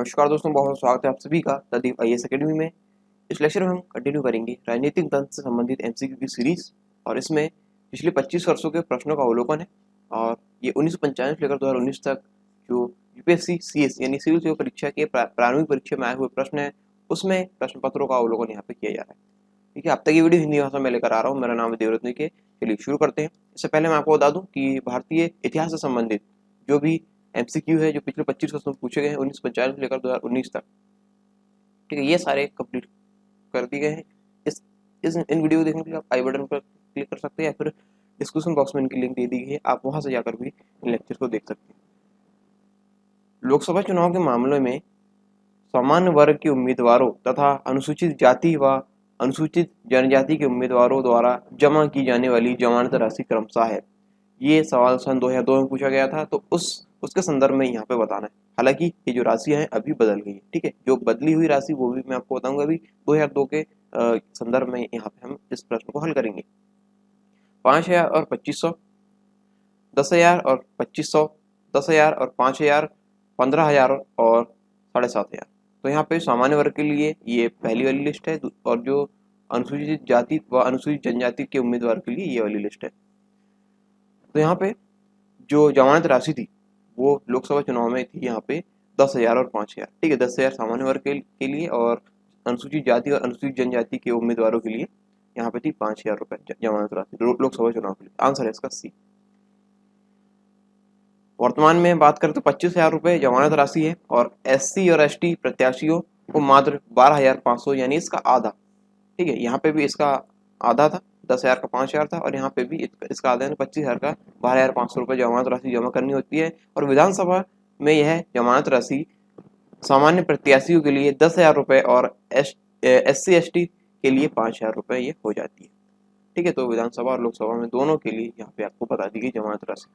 नमस्कार दोस्तों, बहुत स्वागत है आप सभी का तदीप आईएएस एकेडमी में। इस लेक्चर में हम कंटिन्यू करेंगे राजनीतिक तंत्र से संबंधित एमसीक्यू की सीरीज और इसमें पिछले 25 वर्षों के प्रश्नों का अवलोकन है। और ये 1995 से लेकर 2019 तक जो यूपीएससी सीएस यानी सिविल सेवा परीक्षा के प्रारंभिक परीक्षा में आए हुए प्रश्न है उसमें प्रश्न पत्रों का अवलोकन यहाँ पे किया जा रहा है। ठीक है, अब तक ये वीडियो हिंदी भाषा में लेकर आ रहा हूँ। मेरा नाम है देवरत्न के। चलिए शुरू करते हैं। इससे पहले मैं आपको बता दूं कि भारतीय इतिहास से संबंधित जो भी एमसीक्यू है जो पिछले 25 वर्षों में पूछे गए हैं 1995 से लेकर 2019 तक, ठीक है, ये सारे कंप्लीट कर दिए गए हैं। इस इन वीडियो को देखने के लिए आप आई बटन पर क्लिक कर सकते हैं या फिर डिस्क्रिप्शन बॉक्स में इनकी लिंक दे दी गई है, आप वहां से जाकर भी इन लेक्चर को देख सकते हैं। लोकसभा चुनाव के मामले में सामान्य वर्ग के उम्मीदवारों तथा अनुसूचित जाति व अनुसूचित जनजाति के उम्मीदवारों द्वारा जमा की जाने वाली जमानत राशि क्रमशः है। ये सवाल सन 2002 में पूछा गया था, तो उसके संदर्भ में यहाँ पे बताना है। हालांकि ये जो राशि है अभी बदल गई है। ठीक है, जो बदली हुई राशि वो भी मैं आपको बताऊंगा। अभी 2002 के संदर्भ में यहाँ पे हम इस प्रश्न को हल करेंगे। 5,000 और 2,500, 10,000 और 2,500, 10,000 और 5,000, 15,000 और 7,500। तो यहाँ पे सामान्य वर्ग के लिए ये पहली वाली लिस्ट है और जो अनुसूचित जाति व अनुसूचित जनजाति के उम्मीदवार के लिए ये वाली लिस्ट है। तो यहाँ पे जो जमानत राशि थी वो लोकसभा चुनाव में थी यहाँ पे 10,000 और 5,000। ठीक है, 10,000 सामान्य वर्ग के लिए और अनुसूचित जाति और अनुसूचित जनजाति के उम्मीदवारों के लिए यहाँ पे थी 5,000 रुपए जमानत राशि लोकसभा चुनाव के लिए। आंसर है इसका सी। वर्तमान में बात करें तो 25,000 रुपए जमानत राशि है और एससी और एसटी प्रत्याशियों को मात्र 12,500 यानी इसका आधा। ठीक है, यहाँ पे भी इसका आधा था, 10,000 का 5,000 था और यहाँ पे भी इसका आधा 25,000 का 12,500 रुपये जमानत राशि जमा करनी होती है। और विधानसभा में यह जमानत राशि सामान्य प्रत्याशियों के लिए 10,000 रुपये और SC ST के लिए 5,000 रुपये ये हो जाती है। ठीक है, तो विधानसभा और लोकसभा में दोनों के लिए यहाँ पे आपको बता दी गई जमानत राशि।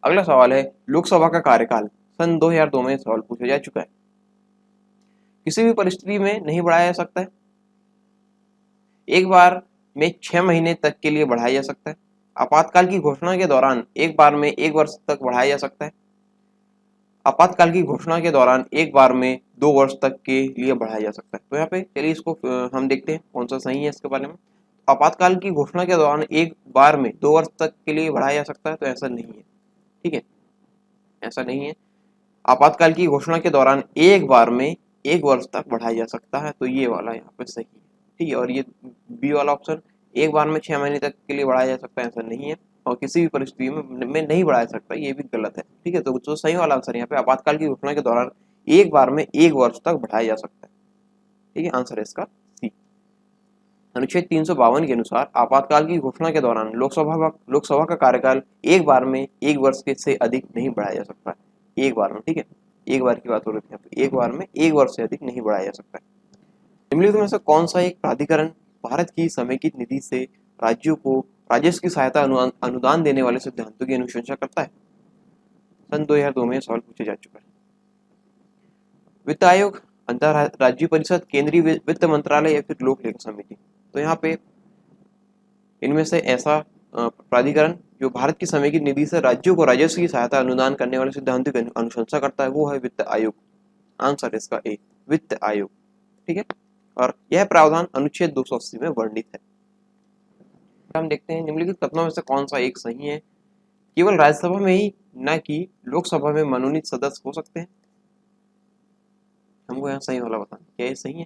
अगला सवाल है लोकसभा का कार्यकाल। सन 2002 में सवाल पूछा जा चुका है। किसी भी परिस्थिति में नहीं बढ़ाया जा सकता है। एक बार में 6 महीने तक के लिए बढ़ाया जा सकता है। आपातकाल की घोषणा के दौरान एक बार में 1 वर्ष तक बढ़ाया जा सकता है। आपातकाल की घोषणा के दौरान एक बार में 2 वर्ष तक के लिए बढ़ाया जा सकता है। तो यहाँ पे चलिए इसको हम देखते हैं कौन सा सही है इसके बारे में। आपातकाल की घोषणा के दौरान एक बार में 2 वर्ष तक के लिए बढ़ाया जा सकता है, तो ऐसा नहीं है। ठीक है, ऐसा नहीं है। आपातकाल की घोषणा के दौरान एक बार में 1 वर्ष तक बढ़ाया जा सकता है, तो ये वाला यहाँ पे सही है। ठीक है, और ये बी वाला ऑप्शन एक बार में 6 महीने तक के लिए बढ़ाया जा सकता है, ऐसा नहीं है। और किसी भी परिस्थिति में नहीं बढ़ाया सकता, ये भी गलत है। ठीक है, तो सही वाला आंसर यहाँ पे आपातकाल की घोषणा के दौरान एक बार में 1 वर्ष तक बढ़ाया जा सकता है। ठीक है, आंसर है इसका सी। अनुच्छेद 352 के अनुसार आपातकाल की घोषणा के दौरान लोकसभा का कार्यकाल एक बार में 1 वर्ष के से अधिक नहीं बढ़ाया जा सकता है। एक बार में, ठीक है, एक बार की बात हो रही है, एक बार में 1 वर्ष से अधिक नहीं बढ़ाया जा सकता है। निम्नलिखित में से कौन सा एक प्राधिकरण भारत की समेकित निधि से राज्यों को राजस्व की सहायता अनुदान देने वाले सिद्धांतों की अनुशंसा करता है? सन 2002 में सवाल पूछा जा चुका है। वित्त आयोग, अंतरराज्यीय परिषद, केंद्रीय वित्त मंत्रालय या फिर लोक लेखा समिति। तो यहाँ पे इनमें से ऐसा प्राधिकरण जो भारत की समेकित निधि से राज्यों को राजस्व की सहायता अनुदान करने वाले सिद्धांतों की अनुशंसा करता है, वो है वित्त आयोग। आंसर इसका ए, वित्त आयोग। ठीक है, और यह प्रावधान अनुच्छेद 280 में वर्णित है। हम देखते हैं निम्नलिखित कथनों में से कौन सा एक सही है। केवल राज्यसभा में ही न कि लोकसभा में मनोनीत सदस्य हो सकते हैं। हमको यहाँ सही वाला बताना, क्या ये सही है?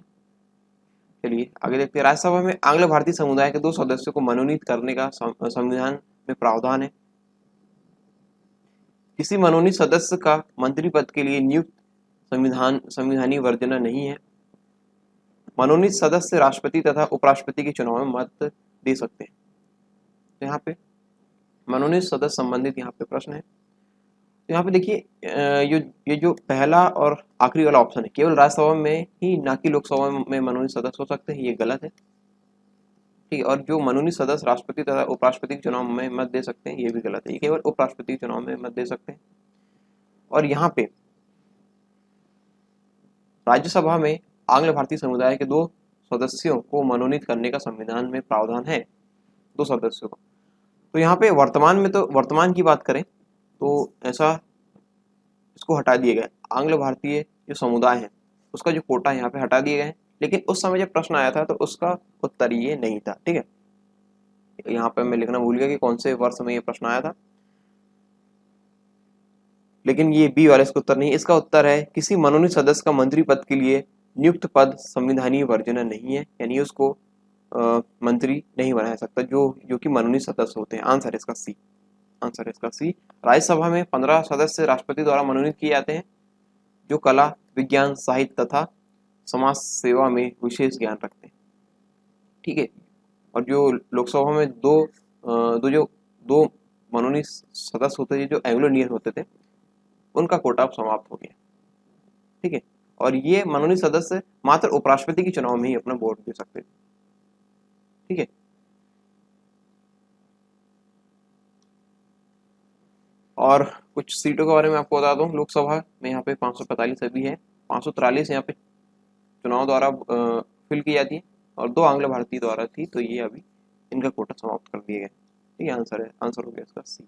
चलिए आगे देखते हैं। राज्यसभा में आंग्ल भारतीय समुदाय के 2 सदस्यों को मनोनीत करने का संविधान में प्रावधान है। किसी मनोनीत सदस्य का मंत्री पद के लिए नियुक्त संविधानीय वर्जना नहीं है। मनोनीत सदस्य राष्ट्रपति तथा उपराष्ट्रपति के चुनाव में मत दे सकते हैं। तो यहाँ पे मनोनीत सदस्य संबंधित यहाँ पे प्रश्न है। तो यहाँ पे देखिए ये जो पहला और आखिरी वाला ऑप्शन है, केवल राज्यसभा में ही ना कि लोकसभा में मनोनीत सदस्य हो सकते हैं, ये गलत है। ठीक है, और जो मनोनीत सदस्य राष्ट्रपति तथा उपराष्ट्रपति के चुनाव में मत दे सकते हैं, ये भी गलत है। ये केवल उपराष्ट्रपति के चुनाव में मत दे सकते हैं। और यहाँ पे राज्यसभा में आंग्ल भारतीय समुदाय के 2 सदस्यों को मनोनीत करने का संविधान में प्रावधान है, 2 सदस्यों को। तो यहाँ पे वर्तमान की बात करें तो ऐसा इसको हटा दिया गया। आंग्ल भारतीय जो समुदाय है उसका जो कोटा यहाँ पे हटा दिए गए हैं। लेकिन उस समय जब प्रश्न आया था तो उसका उत्तर ये नहीं था। ठीक है, यहाँ पे मैं लिखना भूल गया कि कौन से वर्ष में ये प्रश्न आया था, लेकिन ये बी वाला इसका उत्तर नहीं। इसका उत्तर है किसी मनोनीत सदस्य का मंत्री पद के लिए नियुक्त पद संविधानीय वर्जना नहीं है, यानी उसको मंत्री नहीं बनाया सकता जो जो कि मनोनीत सदस्य होते हैं। आंसर है इसका सी। आंसर है इसका सी। राज्यसभा में 15 सदस्य राष्ट्रपति द्वारा मनोनीत किए जाते हैं जो कला, विज्ञान, साहित्य तथा समाज सेवा में विशेष ज्ञान रखते हैं। ठीक है, और जो लोकसभा में दो मनोनीत सदस्य होते थे जो एंग्लो इंडियन होते थे, उनका कोटा अब समाप्त हो गया। ठीक है, और ये मनोनीत सदस्य मात्र उपराष्ट्रपति के चुनाव में ही अपना वोट दे सकते थे। ठीक है, और कुछ सीटों के बारे में आपको बता दूं। लोकसभा में यहाँ पे 545 अभी है, 543 यहाँ पे चुनाव द्वारा फिल की जाती है और 2 आंग्ल भारतीय द्वारा थी, तो ये अभी इनका कोटा समाप्त कर दिए गए। ठीक है, आंसर हो गया इसका सी।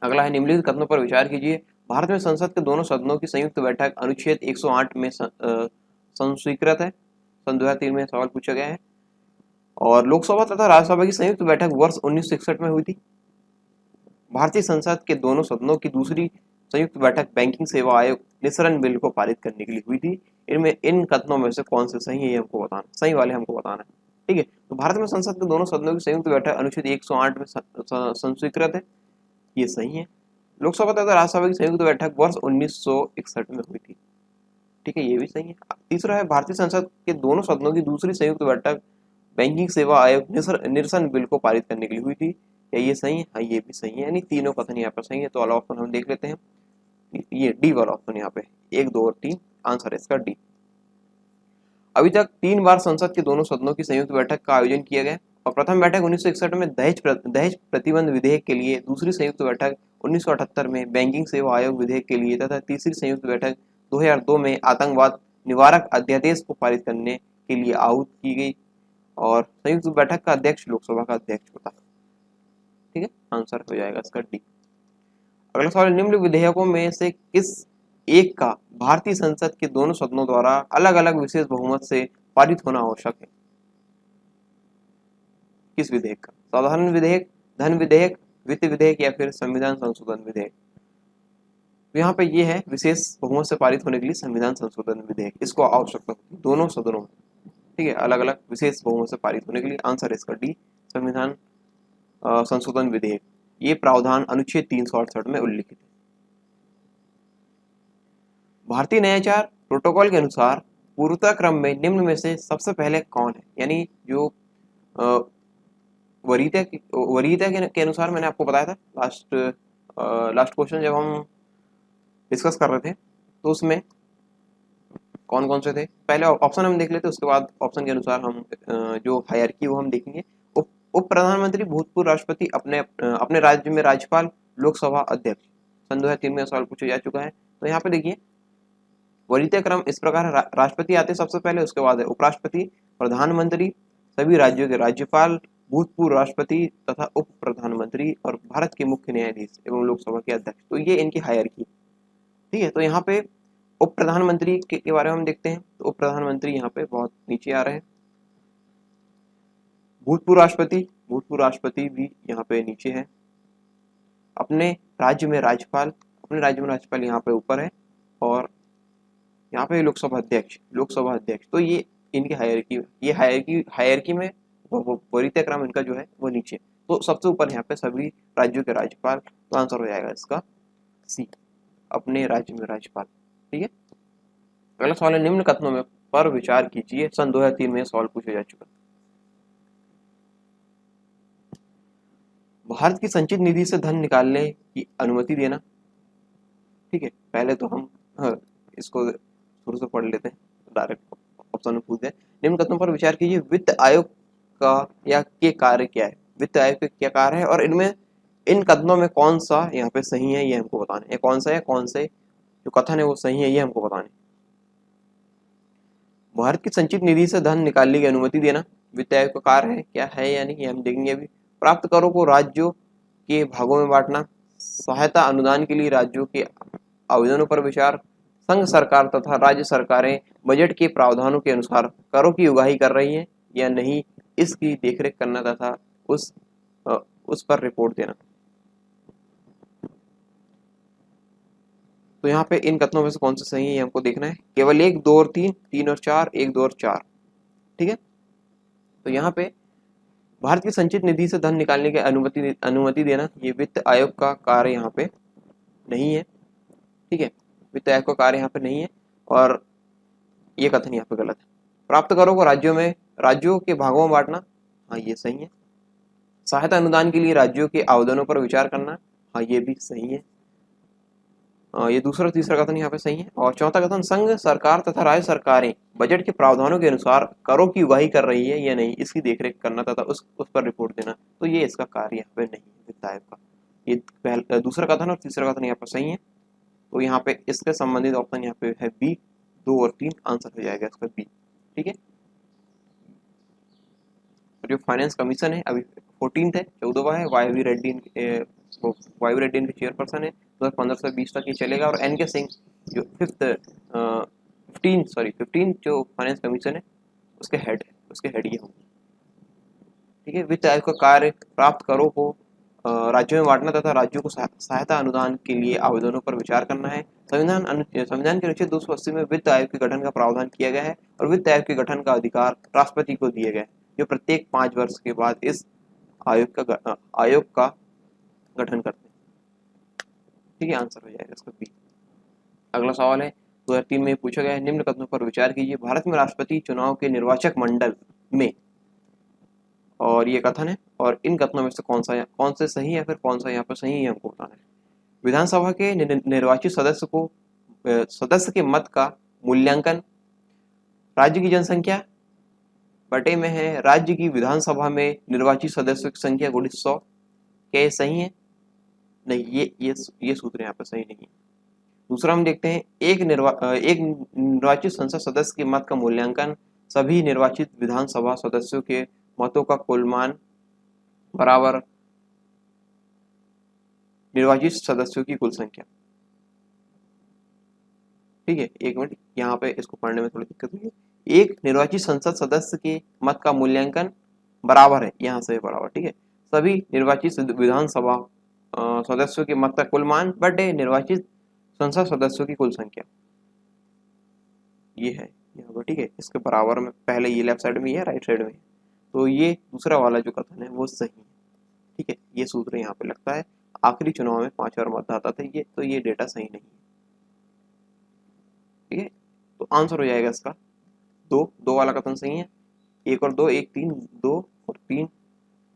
अगला है निम्नलिखित कथनों पर विचार कीजिए। भारत में संसद के दोनों सदनों की संयुक्त बैठक अनुच्छेद 108 में संस्वीकृत है। सन 2003 में सवाल पूछा गया है। और लोकसभा तथा राज्यसभा की संयुक्त बैठक वर्ष 1961 में हुई थी। भारतीय संसद के दोनों सदनों की दूसरी संयुक्त बैठक बैंकिंग सेवा आयोग निस्सरण बिल को पारित करने के लिए हुई थी। इनमें इन कथनों में से कौन से सही है ये हमको बताना, सही वाले हमको बताना है। ठीक है, तो भारत में संसद के दोनों सदनों की संयुक्त बैठक अनुच्छेद 108 में संस्वीकृत है, ये सही है। लोकसभा तथा राज्यसभा की संयुक्त बैठक वर्ष 1961 में हुई थी। ठीक है, ये भी सही है। तीसरा है भारतीय संसद के दोनों सदनों की दूसरी संयुक्त बैठक बैंकिंग सेवा आयोग निरसन बिल को पारित करने के लिए हुई थी, क्या ये सही है? हाँ, ये भी सही है, यानी तीनों कथन यहाँ पर सही है। तो वाला ऑप्शन हम देख लेते हैं, ये डी वाला ऑप्शन यहाँ पे 1, 2 और 3 आंसर है इसका डी। अभी तक 3 बार संसद के दोनों सदनों की संयुक्त बैठक का आयोजन किया गया और प्रथम बैठक 1961 में दहेज प्रतिबंध विधेयक के लिए, दूसरी संयुक्त बैठक 1978 में बैंकिंग सेवा आयोग विधेयक के लिए तथा तीसरी संयुक्त बैठक 2002 में आतंकवाद निवारक अध्यादेश को पारित करने के लिए आहूत की गई और संयुक्त बैठक का अध्यक्ष लोकसभा का अध्यक्ष होता है। ठीक है, आंसर हो जाएगा इसका डी। अगला सवाल, निम्न विधेयकों में से किस एक का भारतीय संसद के दोनों सदनों द्वारा अलग अलग विशेष बहुमत से पारित होना आवश्यक है? किस विधेयक का? साधारण विधेयक, धन विधेयक, वित्त विधेयक या फिर संविधान संशोधन विधेयक? तो यहाँ पे ये है विशेष बहुमत से पारित होने के लिए संविधान संशोधन विधेयक, इसको आवश्यकता होती है दोनों सदनों में। ठीक है, अलग अलग विशेष बहुमत से पारित होने के लिए। आंसर है इसका डी, संविधान संशोधन विधेयक। ये प्रावधान अनुच्छेद 368 में उल्लिखित है। भारतीय न्यायाचार प्रोटोकॉल के अनुसार पूर्वता क्रम में निम्न में से सबसे पहले कौन है? यानी जो वरीयता के अनुसार मैंने आपको बताया था लास्ट क्वेश्चन जब हम डिस्कस कर रहे थे, तो उसमें कौन कौन से थे। पहले ऑप्शन हम देख लेते, उसके बाद ऑप्शन के अनुसार हम जो हायरार्की वो हम देखेंगे। उप प्रधानमंत्री, भूतपूर्व राष्ट्रपति, अपने राज्य में राज्यपाल, लोकसभा अध्यक्ष। सन 2003 में सवाल पूछा जा चुका है। तो यहाँ पे देखिए वरीयता क्रम इस प्रकार है, राष्ट्रपति आते सबसे पहले, उसके बाद है उपराष्ट्रपति, प्रधानमंत्री, सभी राज्यों के राज्यपाल, भूतपूर्व राष्ट्रपति तथा उप प्रधानमंत्री और भारत के मुख्य न्यायाधीश एवं लोकसभा के अध्यक्ष। तो ये इनकी हायरार्की। ठीक है, तो यहाँ पे उप प्रधानमंत्री के बारे में हम देखते हैं। तो उप प्रधानमंत्री यहाँ पे बहुत नीचे आ रहे हैं। भूतपूर्व राष्ट्रपति भी यहाँ पे नीचे है। अपने राज्य में राज्यपाल यहाँ पे ऊपर है और यहाँ पे लोकसभा अध्यक्ष। तो ये इनकी हायरार्की में वरीयता क्रम इनका जो है वो नीचे। तो सबसे ऊपर यहाँ पे सभी राज्यों के राज्यपाल। तो आंसर हो जाएगा इसका सी, अपने राज्य में राज्यपाल। ठीक है, अगला सवाल है निम्न कथनों में पर विचार कीजिए। सन 2003 में सवाल पूछा जा चुका। भारत की संचित निधि से धन निकालने की अनुमति देना। ठीक है, पहले तो हम इसको शुरू से पढ़ लेते हैं, डायरेक्ट ऑप्शन में पूछते हैं। निम्न कथनों पर विचार कीजिए। वित्त आयोग का या के कार्य क्या है? वित्त आयोग के क्या कार्य है और इनमें इन कथनों में कौन सा यहाँ पे सही है ये हमको बताना है। कौन से जो कथन है वो सही है ये हमको बताना है। भारत की संचित निधि से धन निकालने की अनुमति देना वित्त आयोग का कार्य है, क्या है या नहीं ये हम देखेंगे अभी। प्राप्त करों को राज्यों के भागों में बांटना, सहायता अनुदान के लिए राज्यों के आवेदनों पर विचार, संघ सरकार तथा राज्य सरकारें बजट के प्रावधानों के अनुसार करों की उगाही कर रही हैं या नहीं, इसकी देखरेख करना तथा उस पर रिपोर्ट देना। तो यहाँ पे इन कथनों में से कौन सा सही है ये हमको देखना है। केवल 1, 2 और 3, 3 और 4, 1, 2 और 4। ठीक है, तो यहाँ पे भारत की संचित निधि से धन निकालने की अनुमति देना ये वित्त आयोग का कार्य यहाँ पे नहीं है। ठीक है, वित्त आयोग का कार्य यहाँ पे नहीं है और ये कथन यहाँ पे गलत है। प्राप्त करों को राज्यों के भागों में बांटना, हाँ ये सही है। सहायता अनुदान के लिए राज्यों के आवेदनों पर विचार करना, हाँ ये भी सही है। ये दूसरा तीसरा कथन यहाँ पे सही है। और चौथा कथन, संघ सरकार तथा राज्य सरकारें बजट के प्रावधानों के अनुसार करों की उगाही कर रही है या नहीं, इसकी देखरेख करना तथा उस पर रिपोर्ट देना, तो ये इसका कार्य यहाँ पे नहीं है वित्त आयोग का। ये दूसरा कथन और तीसरा कथन यहाँ पे सही है। तो यहाँ पे इसके संबंधित ऑप्शन यहाँ पे है बी, 2 और 3 आंसर हो जाएगा इसका बी। ठीक है, जो फाइनेंस कमीशन है अभी 14th है, 14वां है, वाई वी रेड्डी इनके चेयरपर्सन है। 2015 से 20 तक ये चलेगा। और एन के सिंह जो 15 जो फाइनेंस कमीशन है उसके हेड ये होंगे। ठीक है, वित्त आयोग का कार्य प्राप्त करों को राज्यों में बांटना तथा राज्यों को सहायता अनुदान के लिए आवेदनों पर विचार करना है। संविधान के अनुच्छेद 280 में वित्त आयोग के गठन का प्रावधान किया गया है और वित्त आयोग के गठन का अधिकार राष्ट्रपति को दिया गया है, जो प्रत्येक 5 वर्ष के बाद इस आयोग का गठन करते हैं। ठीक है, आंसर हो जाएगा इसका बी। अगला सवाल है 2003 में पूछा गया है, निम्न कथनों पर विचार कीजिए। भारत में राष्ट्रपति चुनाव के निर्वाचक मंडल में, और ये कथन है, और इन कथनों में से कौन से सही है, फिर कौन सा यहाँ पर सही है हमको बताना है। विधानसभा के निर्वाचित सदस्य के मत का मूल्यांकन राज्य की जनसंख्या बटे में है राज्य की विधानसभा में निर्वाचित सदस्यों की संख्या गुणित 100। क्या ये सही है? नहीं, ये सूत्र यहाँ पर सही नहीं है। दूसरा हम देखते हैं, एक निर्वाचित संसद सदस्य के मत का मूल्यांकन सभी निर्वाचित विधानसभा सदस्यों के मतों का कुल मान बराबर निर्वाचित सदस्यों की कुल संख्या। ठीक है, एक मिनट, यहाँ पे इसको पढ़ने में थोड़ी दिक्कत हुई है। एक निर्वाचित संसद सदस्य के मत का मूल्यांकन बराबर है, यहाँ से बराबर। ठीक है, सभी निर्वाचित विधानसभा सदस्यों के मत का कुल मान बटे निर्वाचित संसद सदस्यों की कुल संख्या, ये है यहाँ पर। ठीक है, इसके बराबर में पहले ये लेफ्ट साइड में है, राइट साइड में है, तो ये दूसरा वाला जो कथन है वो सही है। ठीक है, ये सूत्र यहाँ पे लगता है। आखिरी चुनाव में 5 और मतदाता थे, ये डेटा सही नहीं है। ठीक है, तो आंसर हो जाएगा इसका 2 वाला कथन सही है। 1 और 2, 1 3, 2 और 3,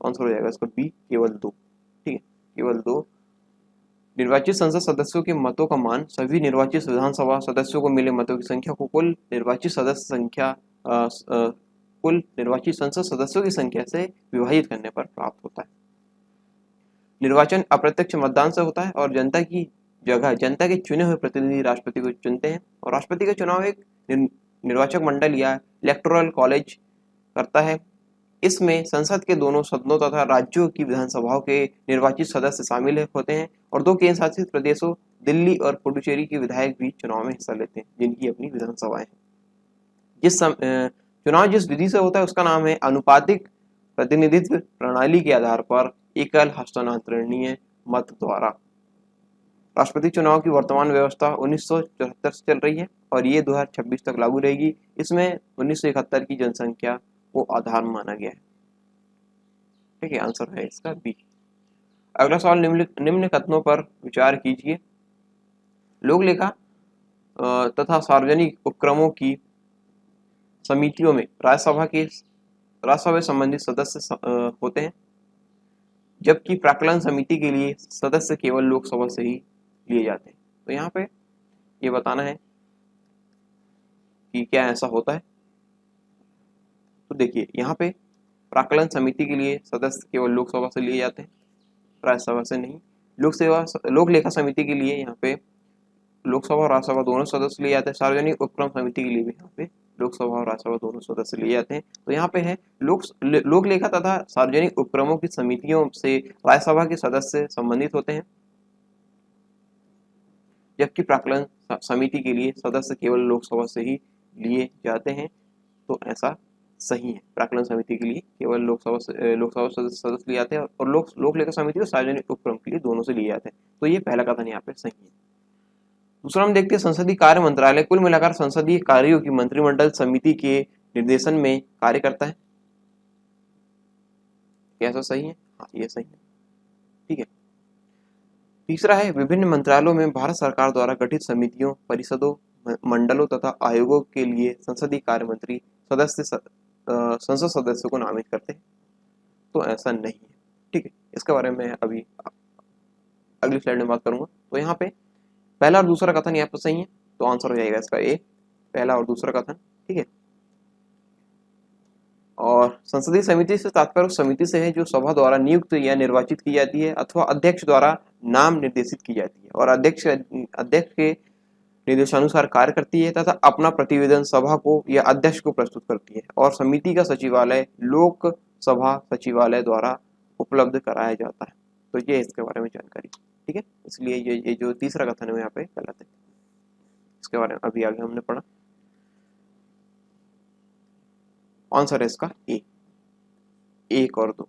आंसर हो जाएगा इसका बी, केवल 2। ठीक है, केवल 2। निर्वाचित संसद सदस्यों के मतों का मान सभी निर्वाचित विधानसभा सदस्यों को मिले मतों की संख्या को कुल निर्वाचित संसद सदस्यों की संख्या से विभाजित करने पर प्राप्त होता है। निर्वाचन अप्रत्यक्ष मतदान से होता है और जनता की जगह जनता के चुने हुए प्रतिनिधि राष्ट्रपति को चुनते हैं। और राष्ट्रपति का चुनाव एक निर्वाचक मंडल या इलेक्टोरल कॉलेज करता है। इसमें संसद के दोनों सदनों तथा राज्यों की विधानसभाओं के निर्वाचित सदस्य शामिल होते हैं और 2 केंद्र शासित प्रदेशों दिल्ली और पुडुचेरी के विधायक भी चुनाव में हिस्सा लेते हैं, जिनकी अपनी विधानसभाएं हैं। चुनाव जिस विधि से होता है उसका नाम है अनुपातिक प्रतिनिधित्व प्रणाली के आधार पर एकल हस्तांतरणीय मत द्वारा। राष्ट्रपति चुनाव की वर्तमान व्यवस्था 1974 से चल रही है और ये 2026 तक लागू रहेगी। इसमें 1971 की जनसंख्या को आधार माना गया है। ठीक है, आंसर है इसका बी। अगला सवाल, निम्न कथनों पर विचार कीजिए। लोक लेखा तथा सार्वजनिक उपक्रमों की समितियों में राज्यसभा संबंधित सदस्य होते हैं, जबकि प्राक्कलन समिति के लिए सदस्य केवल लोकसभा से ही लिए जाते हैं। तो यहाँ पे ये बताना है कि क्या ऐसा होता है। तो देखिए, यहाँ पे प्राक्कलन समिति के लिए सदस्य केवल लोकसभा से लिए जाते हैं, राज्यसभा से नहीं। लोक लेखा समिति के लिए यहाँ पे लोकसभा और राज्यसभा दोनों सदस्य लिए जाते हैं। सार्वजनिक उपक्रम समिति के लिए भी यहाँ पे लोकसभा और राज्यसभा दोनों सदस्य लिए जाते हैं। तो यहाँ पे है लोक लेखा तथा सार्वजनिक उपक्रमों की समितियों से राज्यसभा के सदस्य संबंधित होते हैं, जबकि प्राक्कलन समिति के लिए सदस्य केवल लोकसभा से ही लिए जाते हैं, तो ऐसा सही है। प्राक्कलन समिति के लिए केवल लोकसभा सदस्य लिए जाते हैं और लोक लेखा समिति और सार्वजनिक उपक्रम के लिए दोनों से लिए जाते हैं, तो ये पहला कथन यहाँ पे सही है। दूसरा हम देखते हैं संसदीय कार्य मंत्रालय कुल मिलाकर संसदीय कार्यों की मंत्रिमंडल समिति के निर्देशन में कार्य करता है। कैसा सही है? हाँ, ये सही है। ठीक है। तीसरा है विभिन्न मंत्रालयों में भारत सरकार द्वारा गठित समितियों, परिषदों, मंडलों तथा आयोगों के लिए संसदीय कार्य मंत्री संसद सदस्य को नामित करते हैं, तो ऐसा नहीं है। ठीक है, इसके बारे में अभी अगली स्लाइड में बात करूंगा। तो यहाँ पे पहला और दूसरा कथन यहाँ पे सही है, तो आंसर हो जाएगा इसका ए, पहला और दूसरा कथन। ठीक है। और संसदीय समिति से तात्पर्य उस समिति से है जो सभा द्वारा नियुक्त या निर्वाचित की जाती है अथवा अध्यक्ष द्वारा नाम निर्देशित की जाती है और अध्यक्ष के निर्देशानुसार कार्य करती है तथा अपना प्रतिवेदन सभा को या अध्यक्ष को प्रस्तुत करती है और समिति का सचिवालय लोक सभा सचिवालय द्वारा उपलब्ध कराया जाता है। तो ये इसके बारे में जानकारी। ठीक है, इसलिए ये जो तीसरा कथन है यहाँ पे गलत है। इसके बारे में अभी आगे हमने पढ़ा। आंसर है इसका ए, 1 और 2।